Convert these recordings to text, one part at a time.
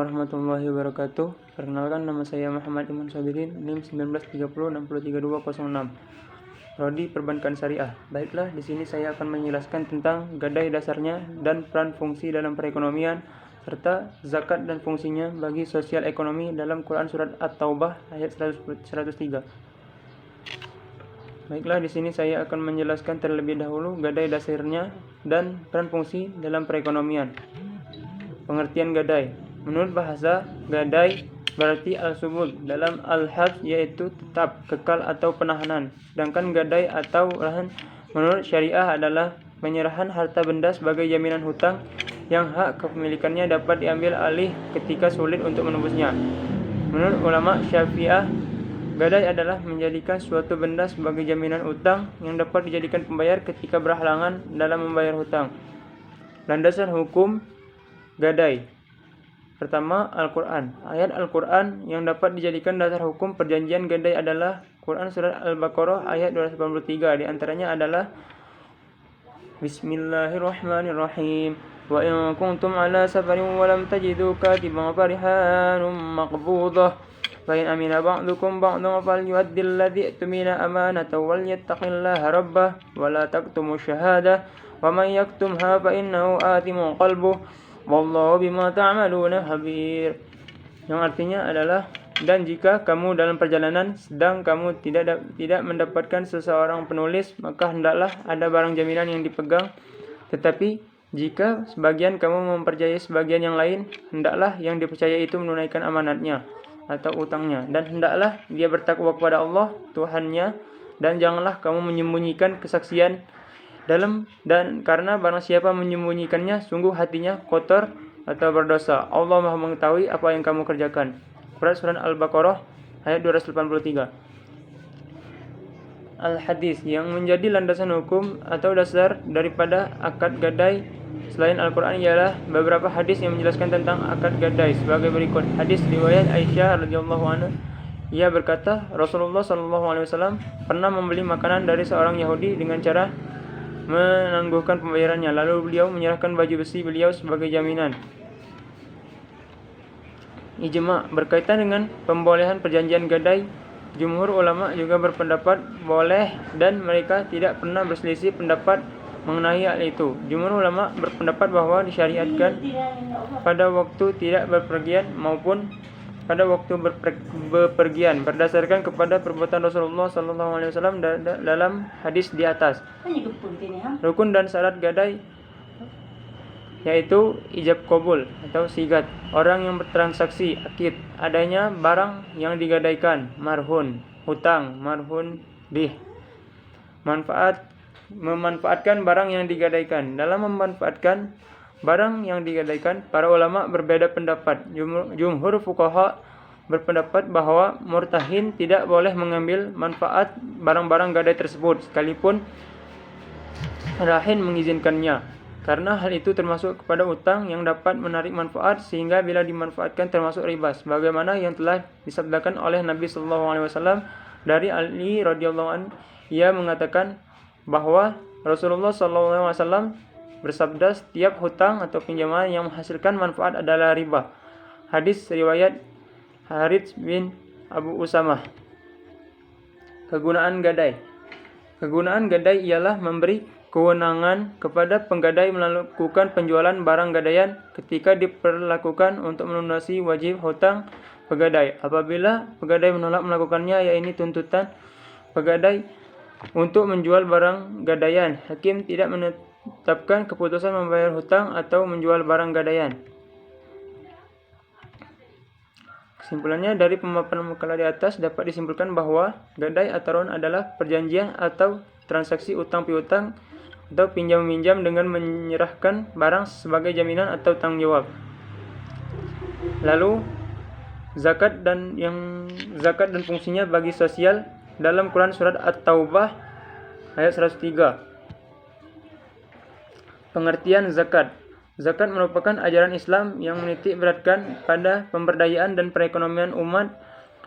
warahmatullahi wabarakatuh. Perkenalkan, nama saya Muhammad Iman Sabirin, NIM 1930632606. Prodi Perbankan Syariah. Baiklah, di sini saya akan menjelaskan tentang gadai dasarnya dan peran fungsi dalam perekonomian serta zakat dan fungsinya bagi sosial ekonomi dalam Quran surat At-Taubah ayat 103. Baiklah, di sini saya akan menjelaskan terlebih dahulu gadai dasarnya dan peran fungsi dalam perekonomian. Pengertian gadai. Menurut bahasa, gadai berarti al-subul dalam al-habs, yaitu tetap, kekal atau penahanan. Sedangkan gadai atau rahan menurut syariah adalah penyerahan harta benda sebagai jaminan hutang yang hak kepemilikannya dapat diambil alih ketika sulit untuk menebusnya. Menurut ulama Syafi'ah, gadai adalah menjadikan suatu benda sebagai jaminan hutang yang dapat dijadikan pembayar ketika berhalangan dalam membayar hutang. Landasan hukum gadai. Pertama, Al-Quran. Ayat Al-Quran yang dapat dijadikan dasar hukum perjanjian gadai adalah Quran surat Al-Baqarah ayat 283. Di antaranya adalah Bismillahirrahmanirrahim. Wa in kuntum ala safarin wa lam tajidu katiban farihanun maqbudah. Fa in amina ba'dukum ba'dan falyu'addil ladzi tumina amanatahu wal yattaqillaha rabbah wa la taktumu syahadah wa man yaktumha fa innahu athimun qalbuh. Wallahu bima ta'maluna khabir. Yang artinya adalah, dan jika kamu dalam perjalanan sedang kamu tidak mendapatkan seseorang penulis, maka hendaklah ada barang jaminan yang dipegang. Tetapi jika sebagian kamu mempercayai sebagian yang lain, hendaklah yang dipercaya itu menunaikan amanatnya atau utangnya, dan hendaklah dia bertakwa kepada Allah Tuhannya, dan janganlah kamu menyembunyikan kesaksian dan karena barang siapa menyembunyikannya, sungguh hatinya kotor atau berdosa. Allah Maha mengetahui apa yang kamu kerjakan. Surat Al-Baqarah ayat 283. Al-Hadis. Yang menjadi landasan hukum atau dasar daripada akad gadai selain Al-Quran ialah beberapa hadis yang menjelaskan tentang akad gadai sebagai berikut. Hadis riwayat Aisyah radhiyallahu anha, ia berkata, Rasulullah SAW pernah membeli makanan dari seorang Yahudi dengan cara menangguhkan pembayarannya, lalu beliau menyerahkan baju besi beliau sebagai jaminan. Ijma. Berkaitan dengan pembolehan perjanjian gadai, jumhur ulama juga berpendapat boleh dan mereka tidak pernah berselisih pendapat mengenai hal itu. Jumhur ulama berpendapat bahwa disyariatkan pada waktu tidak berpergian maupun pada waktu bepergian berdasarkan kepada perbuatan Rasulullah SAW dalam hadis di atas. Rukun dan syarat gadai yaitu ijab qabul atau sigat, orang yang bertransaksi, akid, adanya barang yang digadaikan, marhun, hutang, marhun bih, memanfaatkan barang yang digadaikan. Dalam memanfaatkan barang yang digadaikan, para ulama berbeda pendapat. Jumhur fuqaha berpendapat bahwa murtahin tidak boleh mengambil manfaat barang-barang gadai tersebut sekalipun rahin mengizinkannya, karena hal itu termasuk kepada utang yang dapat menarik manfaat sehingga bila dimanfaatkan termasuk riba, sebagaimana yang telah disabdakan oleh Nabi SAW dari Ali radhiyallahu anhu. Ia mengatakan bahwa Rasulullah SAW bersabda, setiap hutang atau pinjaman yang menghasilkan manfaat adalah riba. Hadis riwayat Harits bin Abu Usamah. Kegunaan gadai. Kegunaan gadai ialah memberi kewenangan kepada penggadai melakukan penjualan barang gadaian ketika diperlakukan untuk melunasi wajib hutang pegadai. Apabila pegadai menolak melakukannya, yaitu tuntutan pegadai untuk menjual barang gadaian, hakim tidak menetapkan keputusan membayar hutang atau menjual barang gadaian. Kesimpulannya, dari pemaparan makalah di atas dapat disimpulkan bahwa gadai atau ron adalah perjanjian atau transaksi utang piutang atau pinjam-minjam dengan menyerahkan barang sebagai jaminan atau tanggung jawab. Lalu zakat dan fungsinya bagi sosial dalam Quran surat At-Taubah ayat 103. Pengertian zakat. Zakat merupakan ajaran Islam yang menitik beratkan pada pemberdayaan dan perekonomian umat.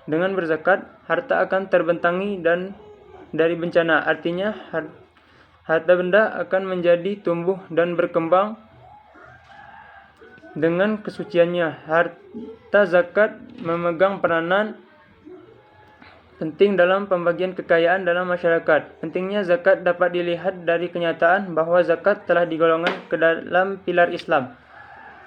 Dengan berzakat, harta akan terbentangi dan dari bencana. Artinya, harta benda akan menjadi tumbuh dan berkembang dengan kesuciannya. Harta zakat memegang peranan penting dalam pembagian kekayaan dalam masyarakat. Pentingnya zakat dapat dilihat dari kenyataan bahwa zakat telah digolongkan ke dalam pilar Islam.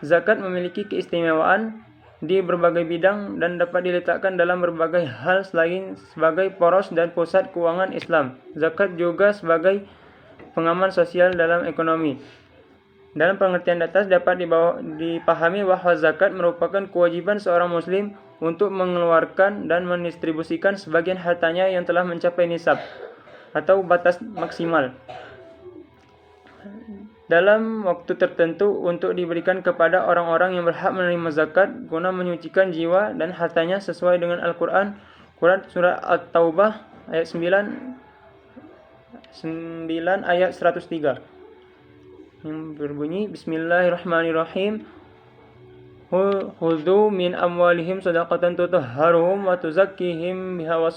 Zakat memiliki keistimewaan di berbagai bidang dan dapat diletakkan dalam berbagai hal selain sebagai poros dan pusat keuangan Islam. Zakat juga sebagai pengaman sosial dalam ekonomi. Dalam pengertian atas dapat dipahami bahwa zakat merupakan kewajiban seorang muslim untuk mengeluarkan dan mendistribusikan sebagian hartanya yang telah mencapai nisab atau batas maksimal dalam waktu tertentu untuk diberikan kepada orang-orang yang berhak menerima zakat guna menyucikan jiwa dan hartanya sesuai dengan Al-Quran. Quran Surah At-Taubah ayat 9 ayat 103 yang berbunyi Bismillahirrahmanirrahim. Khudhu min amwalihim sadaqatan tutahharuhum wa tuzakkihim biha wa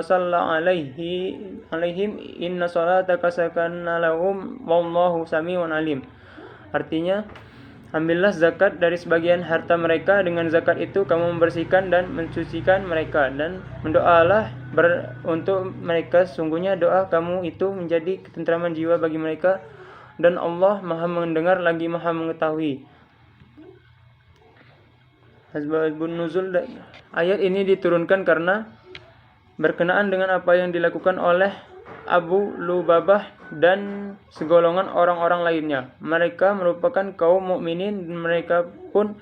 salla alaihim inna salataka sakanna lahum wallahu samiun alim. Artinya, ambillah zakat dari sebagian harta mereka, dengan zakat itu kamu membersihkan dan mensucikan mereka, dan berdoalah untuk mereka, sungguhnya doa kamu itu menjadi ketentraman jiwa bagi mereka, dan Allah Maha mendengar lagi Maha mengetahui. Asbabun nuzul, ayat ini diturunkan karena berkenaan dengan apa yang dilakukan oleh Abu Lubabah dan segolongan orang-orang lainnya. Mereka merupakan kaum mukminin dan mereka pun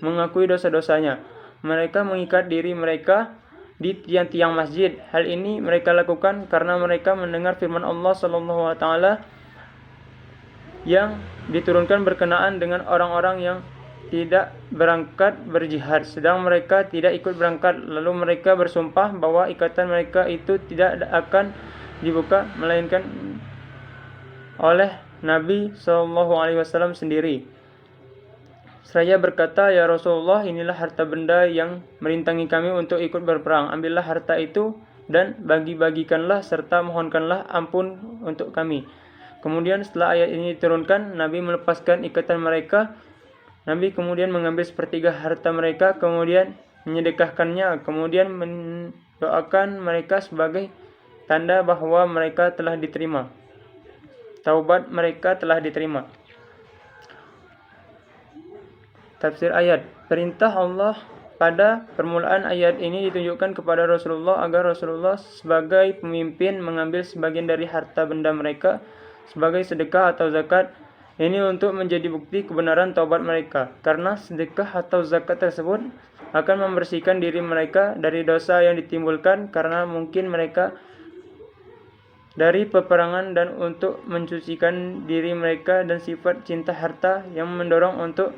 mengakui dosa-dosanya. Mereka mengikat diri mereka di tiang-tiang masjid. Hal ini mereka lakukan karena mereka mendengar firman Allah Subhanahu wa taala yang diturunkan berkenaan dengan orang-orang yang tidak berangkat berjihad, sedang mereka tidak ikut berangkat. Lalu mereka bersumpah bahwa ikatan mereka itu tidak akan dibuka melainkan oleh Nabi SAW sendiri. Seraya berkata, ya Rasulullah, inilah harta benda yang merintangi kami untuk ikut berperang. Ambillah harta itu dan bagi-bagikanlah serta mohonkanlah ampun untuk kami. Kemudian setelah ayat ini diturunkan, Nabi melepaskan ikatan mereka. Nabi kemudian mengambil sepertiga harta mereka, kemudian menyedekahkannya, kemudian mendoakan mereka sebagai tanda bahwa mereka telah diterima. Taubat mereka telah diterima. Tafsir ayat. Perintah Allah pada permulaan ayat ini ditunjukkan kepada Rasulullah agar Rasulullah sebagai pemimpin mengambil sebagian dari harta benda mereka sebagai sedekah atau zakat. Ini untuk menjadi bukti kebenaran taubat mereka, karena sedekah atau zakat tersebut akan membersihkan diri mereka dari dosa yang ditimbulkan karena mungkin mereka dari peperangan, dan untuk mensucikan diri mereka dan sifat cinta harta yang mendorong untuk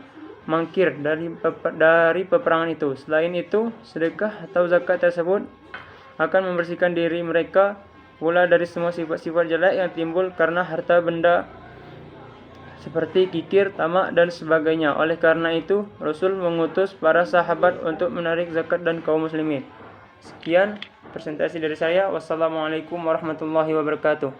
mangkir dari peperangan itu. Selain itu, sedekah atau zakat tersebut akan membersihkan diri mereka pula dari semua sifat-sifat jelek yang timbul karena harta benda seperti kikir, tamak, dan sebagainya. Oleh karena itu, Rasul mengutus para sahabat untuk menarik zakat dan kaum muslimin. Sekian presentasi dari saya. Wassalamualaikum warahmatullahi wabarakatuh.